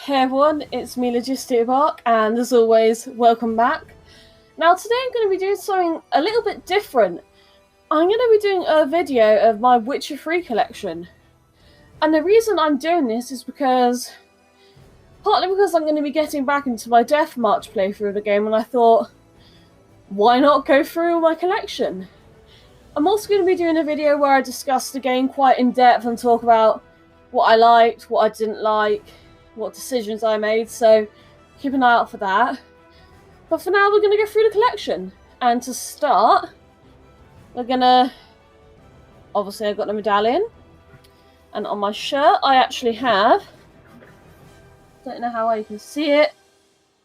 Hey everyone, it's me, Logistic Bark, and as always, welcome back. Now today I'm going to be doing something a little bit different. I'm going to be doing a video of my Witcher 3 collection. And the reason I'm doing this is partly because I'm going to be getting back into my Death March playthrough of the game, and I thought, why not go through my collection? I'm also going to be doing a video where I discuss the game quite in depth and talk about what I liked, what I didn't like, what decisions I made, so keep an eye out for that. But for now, we're going to go through the collection. And to start, we're going to... Obviously, I've got the medallion. And on my shirt, I actually have... Don't know how well you can see it.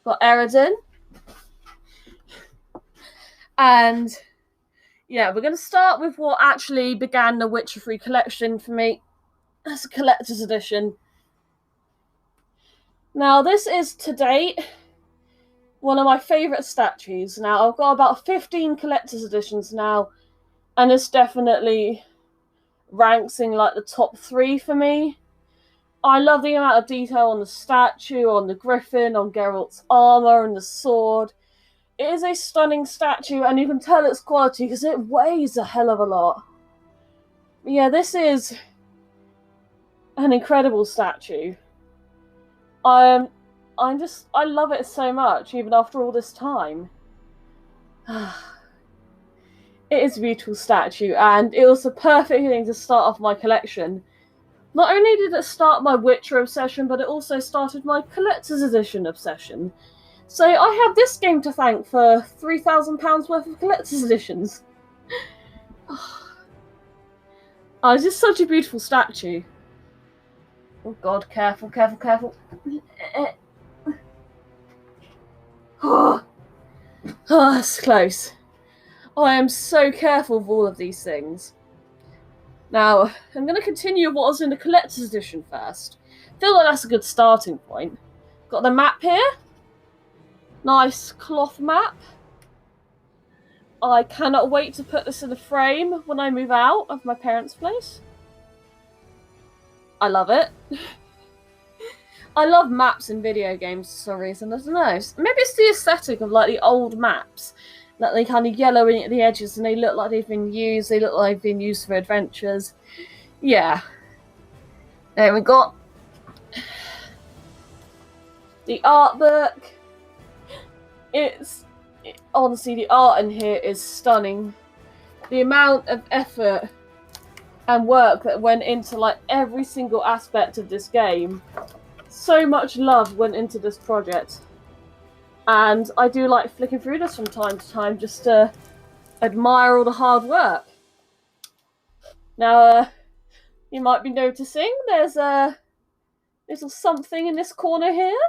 Got Eredin. And yeah, we're going to start with what actually began the Witcher 3 collection for me. As a collector's edition. Now, this is, to date, one of my favourite statues. Now, I've got about 15 collector's editions now, and this definitely ranks in, like, the top 3 for me. I love the amount of detail on the statue, on the griffin, on Geralt's armour, and the sword. It is a stunning statue, and you can tell its quality, because it weighs a hell of a lot. Yeah, this is an incredible statue. I love it so much, even after all this time. It is a beautiful statue, and it was the perfect thing to start off my collection. Not only did it start my Witcher obsession, but it also started my collector's edition obsession. So I have this game to thank for £3,000 worth of collector's editions. Oh, it's just such a beautiful statue. Oh god, careful, careful, careful. Oh, that's close. I am so careful with all of these things. Now, I'm going to continue what was in the collector's edition first. I feel like that's a good starting point. Got the map here. Nice cloth map. I cannot wait to put this in a frame when I move out of my parents' place. I love it. I love maps in video games for some reason. I don't know. Maybe it's the aesthetic of like the old maps. That they kind of yellowing at the edges and they look like they've been used. They look like they've been used for adventures. Yeah. Then we got the art book. Honestly, the art in here is stunning. The amount of effort and work that went into like every single aspect of this game. So much love went into this project. And I do like flicking through this from time to time just to admire all the hard work. Now, you might be noticing there's a little something in this corner here.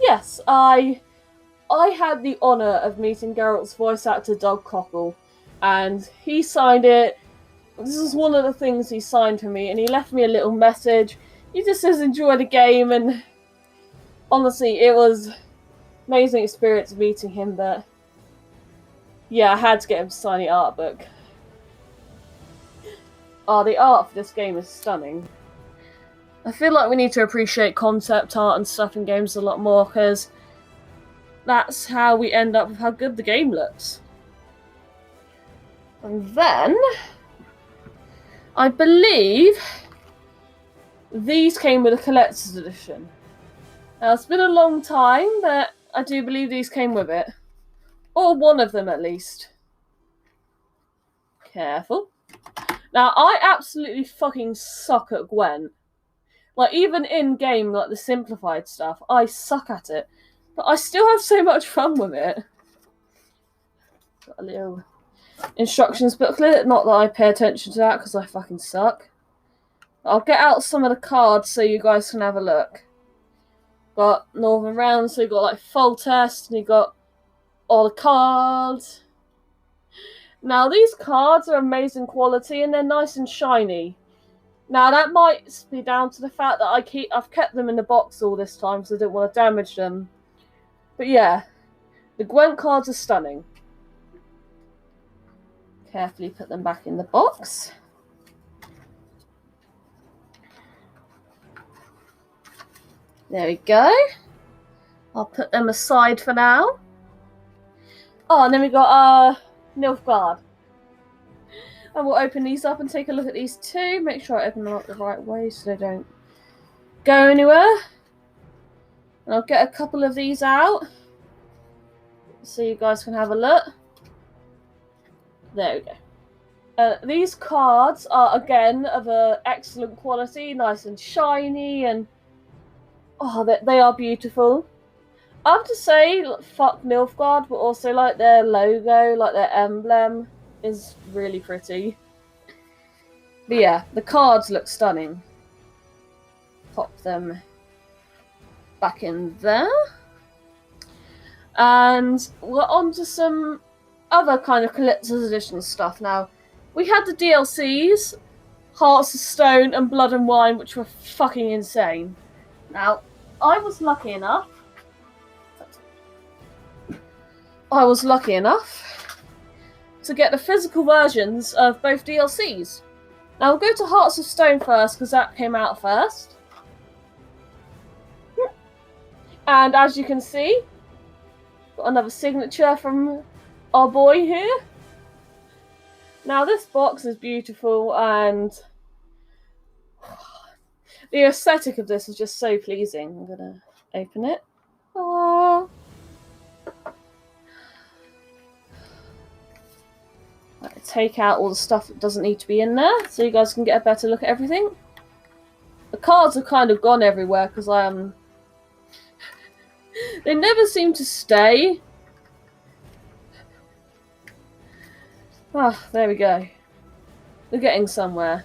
Yes, I had the honour of meeting Geralt's voice actor, Doug Cockle, and he signed it. This is one of the things he signed for me, and he left me a little message. He just says enjoy the game, and honestly, it was amazing experience meeting him, but yeah, I had to get him to sign the art book. The art for this game is stunning. I feel like we need to appreciate concept art and stuff in games a lot more, because that's how we end up with how good the game looks. And then, I believe these came with a collector's edition. Now, it's been a long time, but I do believe these came with it. Or one of them, at least. Careful. Now, I absolutely fucking suck at Gwent. Like, even in-game, like the simplified stuff, I suck at it. But I still have so much fun with it. Got a little instructions booklet. Not that I pay attention to that, because I fucking suck. I'll get out some of the cards so you guys can have a look. Got Northern Realms, so you got like Foltest, and you got all the cards. Now these cards are amazing quality and they're nice and shiny. Now that might be down to the fact that I've kept them in the box all this time, so I didn't want to damage them. But yeah, the Gwent cards are stunning. Carefully put them back in the box. There we go. I'll put them aside for now. Oh, and then we got Nilfgaard. And we'll open these up and take a look at these two. Make sure I open them up the right way so they don't go anywhere. And I'll get a couple of these out so you guys can have a look. There we go. These cards are, again, of excellent quality, nice and shiny, and oh, they are beautiful. I have to say, fuck Nilfgaard, but also like their logo, like their emblem, is really pretty. But yeah, the cards look stunning. Pop them back in there. And we're on to some other kind of collector's edition stuff now. We had the DLCs, Hearts of Stone and Blood and Wine, which were fucking insane. Now, I was lucky enough to get the physical versions of both DLCs. Now we'll go to Hearts of Stone first, because that came out first. And as you can see, got another signature from our boy here. Now this box is beautiful, and the aesthetic of this is just so pleasing. I'm gonna open it. Aww. Take out all the stuff that doesn't need to be in there so you guys can get a better look at everything. The cards have kind of gone everywhere because they never seem to stay. Ah, there we go. We're getting somewhere.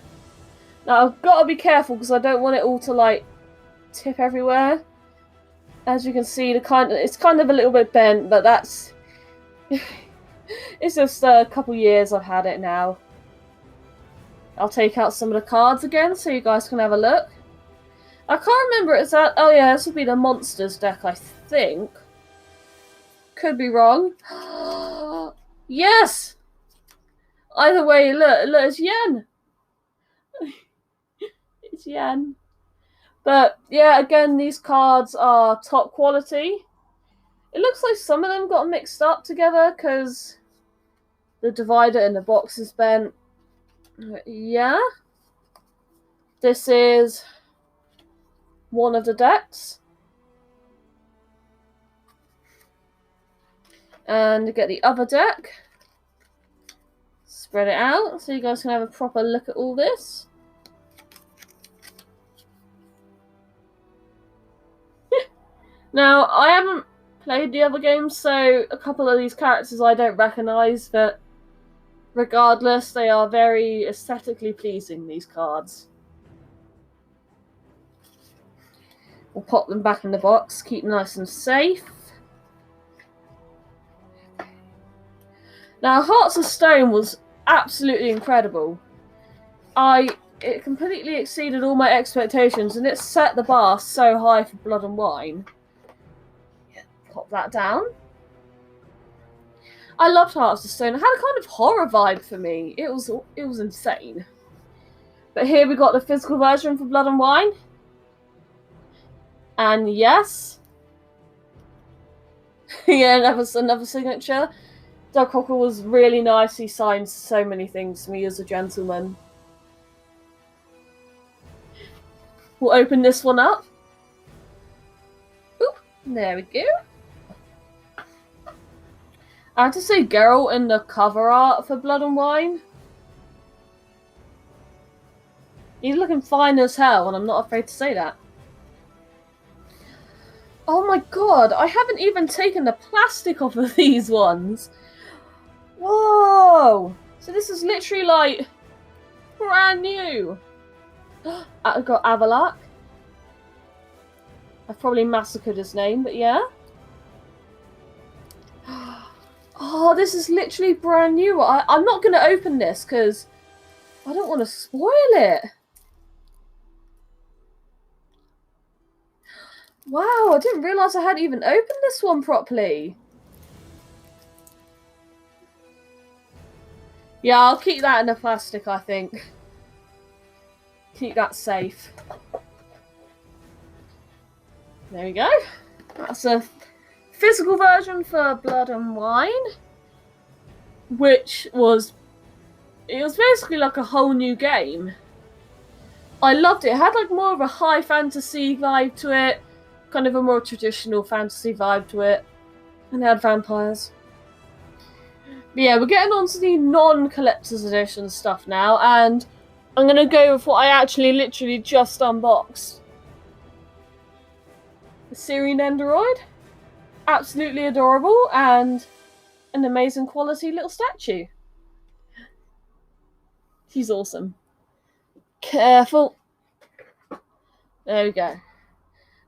Now I've got to be careful because I don't want it all to like tip everywhere. As you can see, it's kind of a little bit bent, but that's it's just a couple years I've had it now. I'll take out some of the cards again so you guys can have a look. I can't remember it's that. Oh yeah, this would be the Monsters deck, I think. Could be wrong. Yes! Either way, look, it's Yen. It's Yen. But yeah, again, these cards are top quality. It looks like some of them got mixed up together because the divider in the box is bent. Yeah. This is one of the decks. And get the other deck. Spread it out so you guys can have a proper look at all this. Now, I haven't played the other games, so a couple of these characters I don't recognise, but regardless, they are very aesthetically pleasing, these cards. We'll pop them back in the box, keep them nice and safe. Now, Hearts of Stone was absolutely incredible. It completely exceeded all my expectations, and it set the bar so high for Blood and Wine. Pop that down. I loved Hearts of Stone. It had a kind of horror vibe for me. It was insane. But here we got the physical version for Blood and Wine. And yes. Yeah, another signature. Doug Cocker was really nice. He signed so many things to me as a gentleman. We'll open this one up. Oop, there we go. I have to say Geralt in the cover art for Blood and Wine. He's looking fine as hell, and I'm not afraid to say that. Oh my god, I haven't even taken the plastic off of these ones. Whoa! So this is literally like brand new. I've got Avallac'h. I've probably massacred his name, but yeah. Oh, this is literally brand new. I'm not going to open this because I don't want to spoil it. Wow, I didn't realise I hadn't even opened this one properly. Yeah, I'll keep that in the plastic, I think. Keep that safe. There we go. That's a physical version for Blood and Wine, which was basically like a whole new game. I loved it. It had like more of a high fantasy vibe to it, kind of a more traditional fantasy vibe to it, and it had vampires. But yeah, we're getting on to the non-collector's edition stuff now, and I'm going to go with what I actually literally just unboxed. The Ciri Nendoroid. Absolutely adorable, and an amazing quality little statue. She's awesome. Careful. There we go. I'm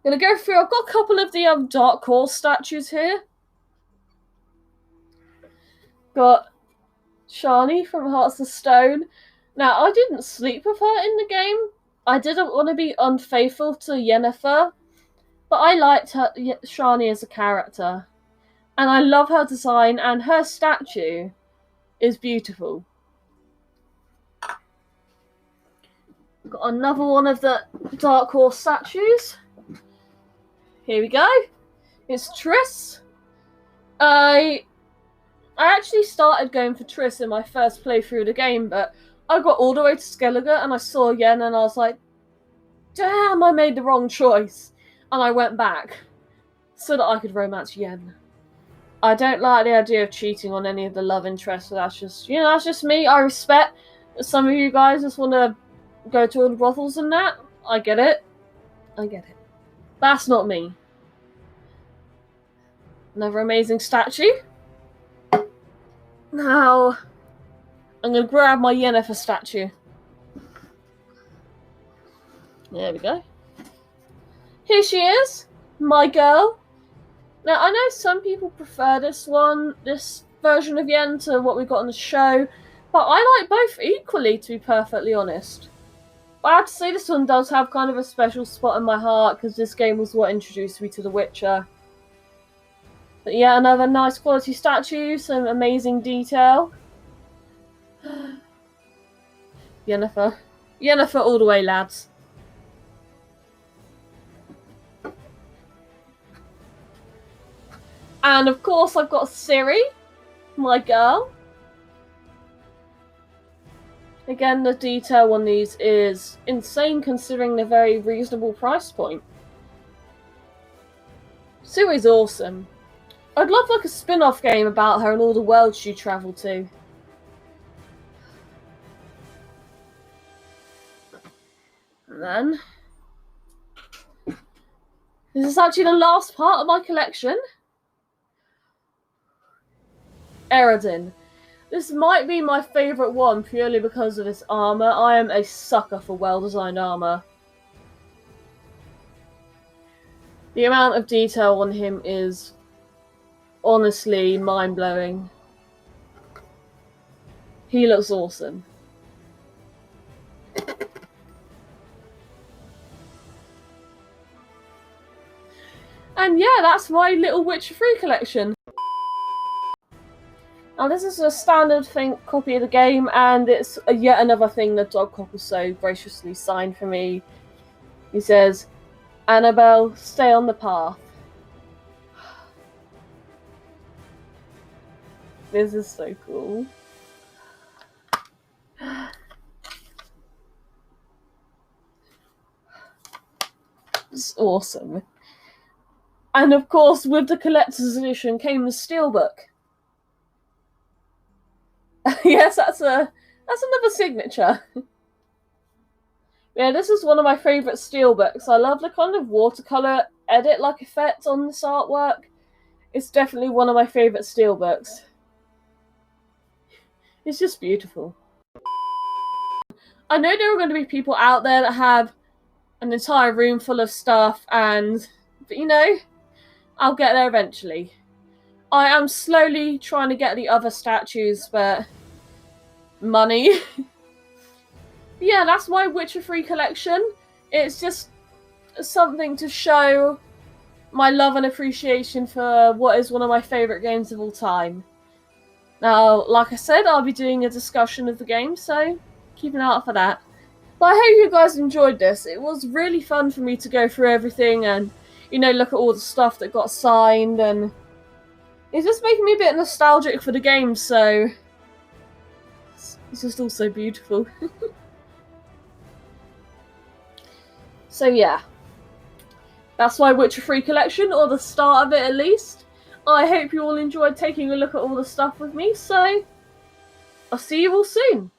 going to go through, I've got a couple of the Dark Horse statues here. Got Shani from Hearts of Stone. Now, I didn't sleep with her in the game. I didn't want to be unfaithful to Yennefer, but I liked her, Shani as a character. And I love her design, and her statue is beautiful. Got another one of the Dark Horse statues. Here we go. It's Triss. I actually started going for Triss in my first playthrough of the game, but I got all the way to Skellige and I saw Yen and I was like, damn, I made the wrong choice. And I went back so that I could romance Yen. I don't like the idea of cheating on any of the love interests, so that's just, that's just me. I respect that some of you guys just want to go to all the brothels and that. I get it. That's not me. Another amazing statue. Now, I'm going to grab my Yennefer statue. There we go. Here she is, my girl. Now, I know some people prefer this version of Yen to what we got on the show, but I like both equally, to be perfectly honest. But I have to say this one does have kind of a special spot in my heart, because this game was what introduced me to The Witcher. But yeah, another nice quality statue, some amazing detail. Yennefer. Yennefer all the way, lads. And of course I've got Ciri, my girl. Again, the detail on these is insane considering the very reasonable price point. Ciri's awesome. I'd love like a spin-off game about her and all the worlds she travelled to. And then this is actually the last part of my collection. Eredin. This might be my favourite one purely because of its armour. I am a sucker for well-designed armour. The amount of detail on him is honestly mind-blowing. He looks awesome. And yeah, that's my little Witcher 3 collection. Now this is a standard copy of the game, and it's yet another thing that Dogcockle so graciously signed for me. He says, Annabelle, stay on the path. This is so cool. It's awesome. And of course, with the collector's edition came the steelbook. Yes, that's another signature. Yeah, this is one of my favourite steelbooks. I love the kind of watercolour edit-like effect on this artwork. It's definitely one of my favourite steelbooks. It's just beautiful. I know there are going to be people out there that have an entire room full of stuff, but I'll get there eventually. I am slowly trying to get the other statues, but money. Yeah, that's my Witcher 3 collection. It's just something to show my love and appreciation for what is one of my favourite games of all time. Now, like I said, I'll be doing a discussion of the game, so keep an eye out for that. But I hope you guys enjoyed this. It was really fun for me to go through everything and, you know, look at all the stuff that got signed, and it's just making me a bit nostalgic for the game, so it's just all so beautiful. So yeah, that's my Witcher 3 collection, or the start of it at least. I hope you all enjoyed taking a look at all the stuff with me, so I'll see you all soon.